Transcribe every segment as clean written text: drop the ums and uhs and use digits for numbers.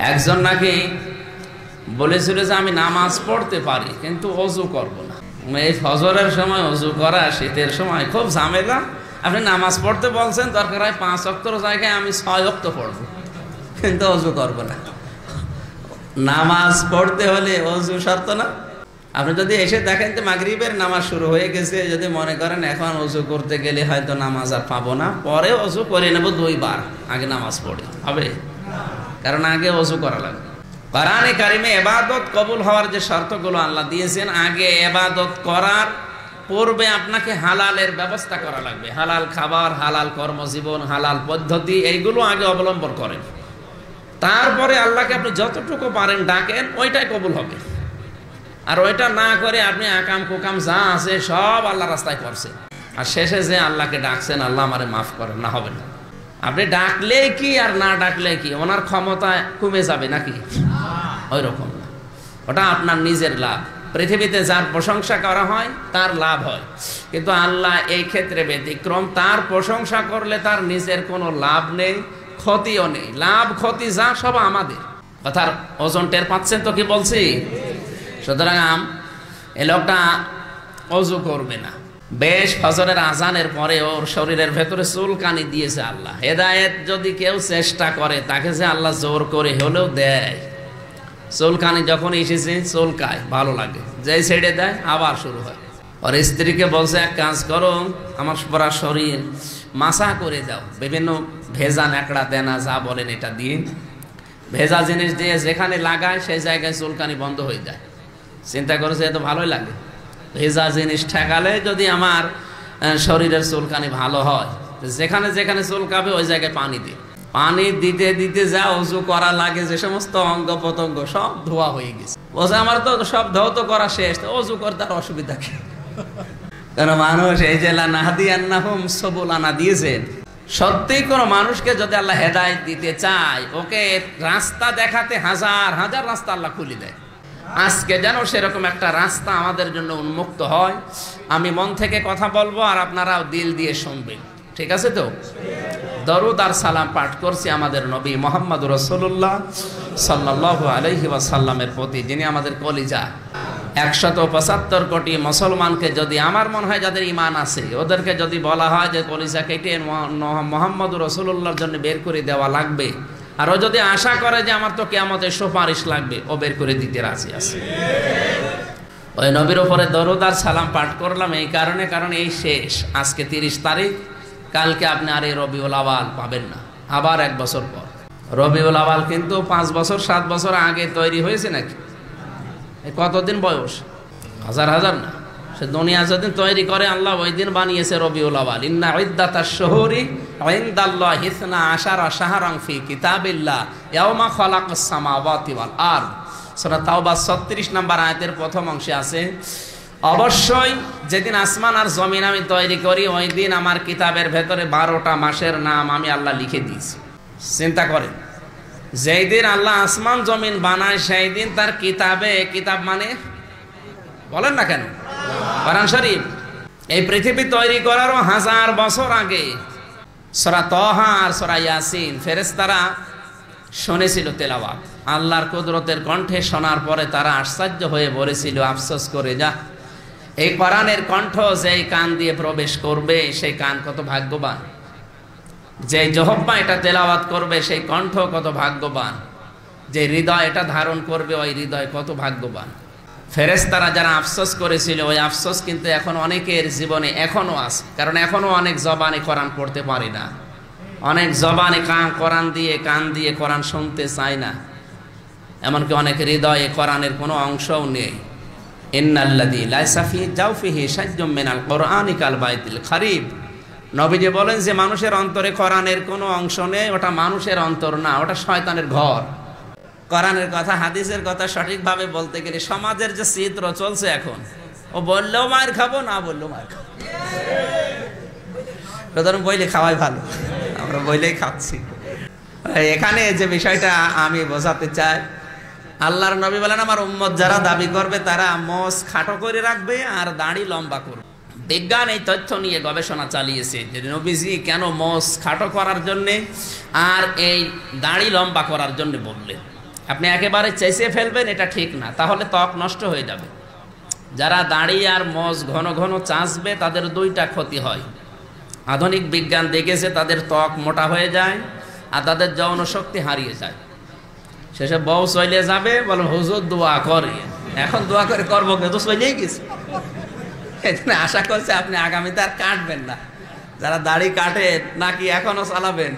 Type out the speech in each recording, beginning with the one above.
একজন নাকি বলেছিল যে আমি নামাজ পড়তে পারি কিন্তু ওযু করব না। এই ফজরের সময় ওযু করা শীতের সময় খুব ঝামেলা। আপনি নামাজ পড়তে বলছেন, দরকার হয় 5 ওয়াক্তের জায়গায় আমি 6 ওয়াক্ত পড়বো, কিন্তু ওযু করব না। নামাজ পড়তে হলে ওযু শর্ত না? আপনি যদি এসে দেখেন যে মাগরিবের নামাজ শুরু হয়ে গেছে, যদি মনে করেন এখন ওযু করতে গেলে হয়তো নামাজ আর পাবো না, পরে ওযু করে নেব 2 বার, আগে নামাজ পড়ি হবে? কারণ আগে ওযু করা লাগবে। কোরআনে কারিমে ইবাদত কবুল হওয়ার যে শর্তগুলো আল্লাহ দিয়েছেন, আগে ইবাদত করার পূর্বে আপনাকে হালালের ব্যবস্থা করা লাগবে। হালাল খাবার, হালাল কর্মজীবন, হালাল পদ্ধতি, এইগুলো আগে অবলম্বন করেন। তারপরে আল্লাহকে আপনি যতটুকু পারেন ডাকেন, ওইটাই কবুল হবে। আর ওইটা না করে আপনি আকাম কুকাম যা আছে সব আল্লাহ রাস্তায় করছেন, আর শেষে যে আল্লাহকে ডাকছেন আল্লাহ আমারে মাফ করেন, না হবে না। আপনি ডাকলে কি আর না ডাকলে কি, ওনার ক্ষমতা কমে যাবে নাকি? ওই রকম না, ওটা আপনার নিজের লাভ। পৃথিবীতে যার প্রশংসা করা হয় তার লাভ হয়, কিন্তু আল্লাহ এই ক্ষেত্রে ব্যতিক্রম। তার প্রশংসা করলে তার নিজের কোনো লাভ নেই, ক্ষতিও নেই। লাভ ক্ষতি যা সব আমাদের। কথার ওজন টের পাচ্ছেন তো কি বলছি? সুতরাং এ লোকটা ওযু করবে না। বেশ ফজরের আজানের পরে ওর শরীরের ভেতরে চুলকানি দিয়েছে আল্লাহ। হেদায়েত যদি কেউ চেষ্টা করে তাকে যে আল্লাহ জোর করে হলেও দেয়। চুলকানি যখন এসেছে চুলকায়, ভালো লাগে, যেই ছেড়ে দেয় আবার শুরু হয়। ওর স্ত্রীকে বলছে এক কাজ করো, আমার পুরা শরীর মাসা করে দাও, বিভিন্ন ভেজা ন্যাকড়া দেনা যা বলেন এটা দিয়ে, ভেজা জিনিস দিয়ে যেখানে লাগায় সেই জায়গায় চুলকানি বন্ধ হয়ে যায়। চিন্তা করেছে এত ভালোই লাগে, ভেজা জিনিস ঠেকালে যদি আমার শরীরের চুলকানি ভালো হয়, যেখানে যেখানে চুলকাবে ওই জায়গায় পানি দিই। পানি দিতে দিতে যা ওযু করা লাগে, যে সমস্ত অঙ্গ প্রত্যঙ্গ সব ধোয়া হয়ে গেছে। বলছে আমার তো সব ধৌত করা শেষ, ওযু করতে আর অসুবিধা কি? কারণ মানুষ এই যে লানাহদিয়ান্নাহুম সুবুলানা দিয়েছেন, সত্যি কোনো মানুষকে যদি আল্লাহ হেদায়েত দিতে চায়, ওকে রাস্তা দেখাতে হাজার হাজার রাস্তা আল্লাহ খুলে দেয়। আজকে যেন সেরকম একটা রাস্তা আমাদের জন্য উন্মুক্ত হয়। আমি মন থেকে কথা বলবো আর আপনারাও দিল দিয়ে শুনবেন, ঠিক আছে তো? দরুদ আর সালাম পাঠ করছি আমাদের নবী মুহাম্মদুর রাসূলুল্লাহ সাল্লাল্লাহু আলাইহি ওয়াসাল্লামের প্রতি, যিনি আমাদের কলিজা। 175 কোটি মুসলমানকে যদি, আমার মনে হয় যাদের ঈমান আছে, ওদেরকে যদি বলা হয় যে কলিজা কেটে মুহাম্মদুর রাসূলুল্লাহর জন্য বের করে দেওয়া লাগবে, আর ও যদি আশা করে যে আমার তো কিয়ামতের সুপারিশ লাগবে, ও বের করে দিতে রাজি আছে। ওই নবীর উপরে দরুদ আর সালাম পাঠ করলাম এই কারণে, কারণ এই শেষ, আজকে 30 তারিখ, কালকে আপনি আর এই রবিউল আওয়াল পাবেন না, আবার 1 বছর পর। রবিউল আওয়াল কিন্তু 5 বছর 7 বছর আগে তৈরি হয়েছে নাকি? কতদিন বয়স? হাজার হাজার না। সে দুনিয়া যেদিন তৈরি করে আল্লাহ ওই দিন বানিয়েছে রবিউল আওয়াল। ইন্না ইদ্দাতাশ শুহুরি ইনদাল্লাহি 12 শাহরান ফি কিতাবিল্লাহ ইয়াওমা খালাকাস সামাওয়াতি ওয়াল আরদ। সূরা তাওবা 36 নম্বর আয়াতের প্রথম অংশে আছে, অবশ্যই যেদিন আসমান আর জমিন আমি তৈরি করি, ওই দিন আমার কিতাবের ভেতরে 12টা মাসের নাম আমি আল্লাহ লিখে দিয়েছি। চিন্তা করেন, যেই দিন আল্লাহ আসমান জমিন বানায় সেই দিন তার কিতাবে, কিতাব মানে বলেন না কেন? কোরআন শরীফ। এই পৃথিবী তৈরি করারও 1000 বছর আগে সূরা তাহা আর সূরা ইয়াসিন ফেরেশতারা শুনেছিল তেলাওয়াত। আল্লাহর কুদরতের কণ্ঠে শোনার পরে তারা আশ্চর্য হয়ে বলেছিল, আফসোস করে, যা এই কোরআনের কণ্ঠ যেই কান দিয়ে প্রবেশ করবে সেই কান কত ভাগ্যবান, যে জিহ্বা এটা তেলাওয়াত করবে সেই কণ্ঠ কত ভাগ্যবান, যে হৃদয় এটা ধারণ করবে ওই হৃদয় কত ভাগ্যবান। ফেরেশতারা যারা আফসোস করেছিল, ওই আফসোস কিন্তু এখন অনেকের জীবনে এখনো আছে। কারণ এখনো অনেক জবানে কোরআন পড়তে পারি না, অনেক জবানে কোরআন দিয়ে কান দিয়ে কোরআন শুনতে চায় না, এমনকি অনেক হৃদয়ে কোরআনের কোনো অংশও নেই। ইন্নাল্লাযী লাইসা ফি জাওফিহি শাইউম মিনাল কুরআনি কাল বাইতিল খারিব। নবীজি বলেন যে মানুষের অন্তরে কোরআনের কোনো অংশ নেই, ওটা মানুষের অন্তর না, ওটা শয়তানের ঘর। কোরআনের কথা হাদিসের কথা সঠিকভাবে বলতে গেলে সমাজের যে চিত্র চলছে এখন, ও বললেও মার খাবো, না বললেও মার খাবো। সুতরাং বইলে খাওয়াই ভালো, আমরা বইলেই খাচ্ছি। এখানে যে বিষয়টা আমি বোঝাতে চাই, আল্লাহর নবী বলেন আমার উম্মত যারা দাবি করবে তারা মোষ খাটো করে রাখবে আর দাড়ি লম্বা করবে। বিজ্ঞান এই তথ্য নিয়ে গবেষণা চালিয়েছে যে নবীজি কেন মোষ খাটো করার জন্যে আর এই দাড়ি লম্বা করার জন্য বললেন। আপনি একেবারে চেঁচে ফেলবেন এটা ঠিক না, তাহলে ত্বক নষ্ট হয়ে যাবে। যারা দাড়ি আর মোজ ঘন ঘন চাঁচবে তাদের দুইটা ক্ষতি হয়। আধুনিক বিজ্ঞান দেখেছে তাদের ত্বক মোটা হয়ে যায় আর তাদের যৌন শক্তি হারিয়ে যায়। শেষে বউ চলে যাবে, বলো হুজুর দোয়া করে। এখন দোয়া করে করবো, কিন্তু চলেই গেছে। এখানে আশা করছে আপনি আগামীতে আর কাটবেন না। যারা দাড়ি কাটে নাকি এখনো চালাবেন?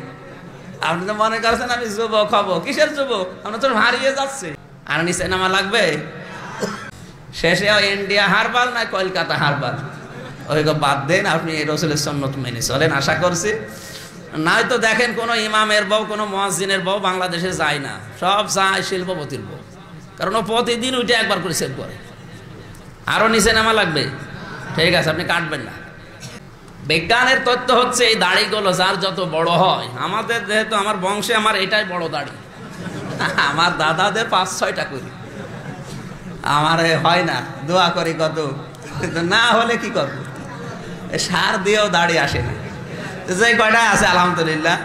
আপনি তো মনে করছেন আমি যুবক হবো। কিসের যুবক? আমরা তো হারিয়ে যাচ্ছে। আর নিচে নামা লাগবে। শেষে ইন্ডিয়া হারবাল না কলকাতা হারবাল, ওই বাদ দেন। আপনি রসুলের সুন্নত মেনে চলেন, আশা করছি। নয়তো দেখেন কোনো ইমামের বউ, কোনো মুয়াজ্জিনের বউ বাংলাদেশে যায় না, সব যায় শিল্পপতির বউ। কারণ ও প্রতিদিন উঠে একবার করে সেভ করে। আরো নিচে নামা লাগবে। ঠিক আছে, আপনি কাটবেন না। বিজ্ঞানের তথ্য হচ্ছে এই দাড়িগুলো যার যত বড় হয়, আমাদের যেহেতু আমার বংশে আমার এটাই বড় দাড়ি, আমার দাদাদের 5-6টা করি, আমার হয় না। দোয়া করি কত, না হলে কি করবো, সার দিয়েও দাড়ি আসে না। যে কয়টা আছে আলহামদুলিল্লাহ,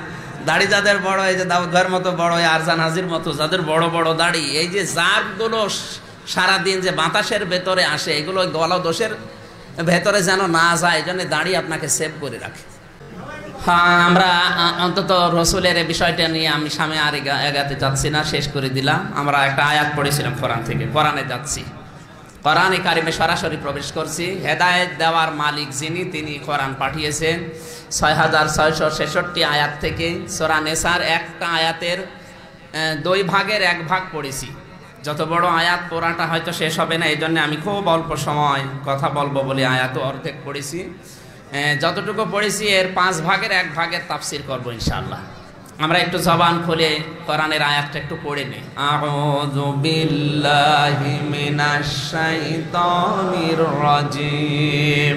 দাড়ি যাদের বড়, এই যে দাউদ ভাইয়ের মতো বড়, আরজান হাজির মতো যাদের বড় বড় দাড়ি, এই যে জারগুলো সারাদিন যে বাতাসের ভেতরে আসে, এগুলো গলদোষের ভেতরে যেন না যায়, এই জন্য দাড়ি আপনাকে সেভ করে রাখে। হ্যাঁ, আমরা অন্তত রসুলের এই বিষয়টা নিয়ে আমি সামনে আর এগাতে যাচ্ছি না, শেষ করে দিলাম। আমরা একটা আয়াত পড়েছিলাম কোরআন থেকে, কোরআনে যাচ্ছি, কোরআনে কারিমে সরাসরি প্রবেশ করছি। হেদায়েত দেওয়ার মালিক যিনি, তিনি কোরআন পাঠিয়েছেন 6666 আয়াত থেকে। সূরা নিসার একটা আয়াতের 2 ভাগের 1 ভাগ পড়েছি। যত বড় আয়াত পড়াটা হয়তো শেষ হবে না, এই জন্য আমি খুব অল্প সময় কথা বলবো বলে আয়াতও অর্ধেক পড়েছি। যতটুকু পড়েছি এর 5 ভাগের 1 ভাগের তাফসীর করবো ইনশাআল্লাহ। আমরা একটু জবান খুলে কোরআনের আয়াতটা একটু পড়ে নিই। আউযু বিল্লাহি মিনাশ শাইতানির রাজিম,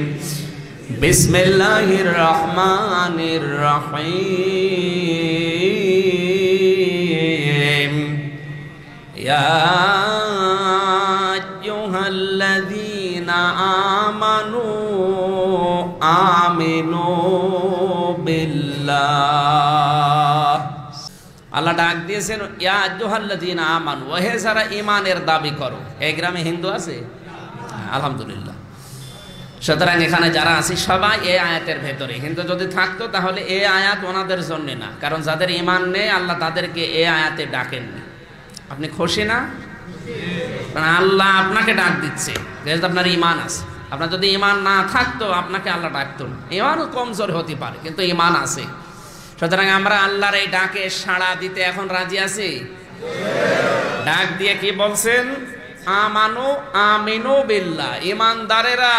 বিসমিল্লাহির রহমানির রহিম। ইয়া আইয়ুহাল্লাযীনা আমানু আমিনু বিল্লাহ। আল্লাহ ডাক দিয়েছেন, ইয়া আইয়ুহাল্লাযীনা আমানু, ওহে যারা ঈমানের দাবি করো। এই গ্রামে হিন্দু আছে? আলহামদুলিল্লাহ। সুতরাং এখানে যারা আছি সবাই এই আয়াতের ভেতরে। কিন্তু যদি থাকতো তাহলে এই আয়াত ওনাদের জন্য না, কারণ যাদের ঈমান নেই আল্লাহ তাদেরকে এই আয়াতে ডাকেননি। আপনি খুশি না? কারণ আল্লাহ আপনাকে ডাক দিচ্ছে যেহেতু আপনার ঈমান আছে। আপনার যদি ঈমান না থাকতো আপনাকে আল্লাহ ডাকতো না। ঈমানও কমজোর হতে পারে, কিন্তু ঈমান আছে। সুতরাং আমরা আল্লাহর এই ডাকে সাড়া দিতে এখন রাজি আছি। ডাক দিয়ে কি বলছেন? আমানু আমিনু বিল্লাহ, ঈমানদারেরা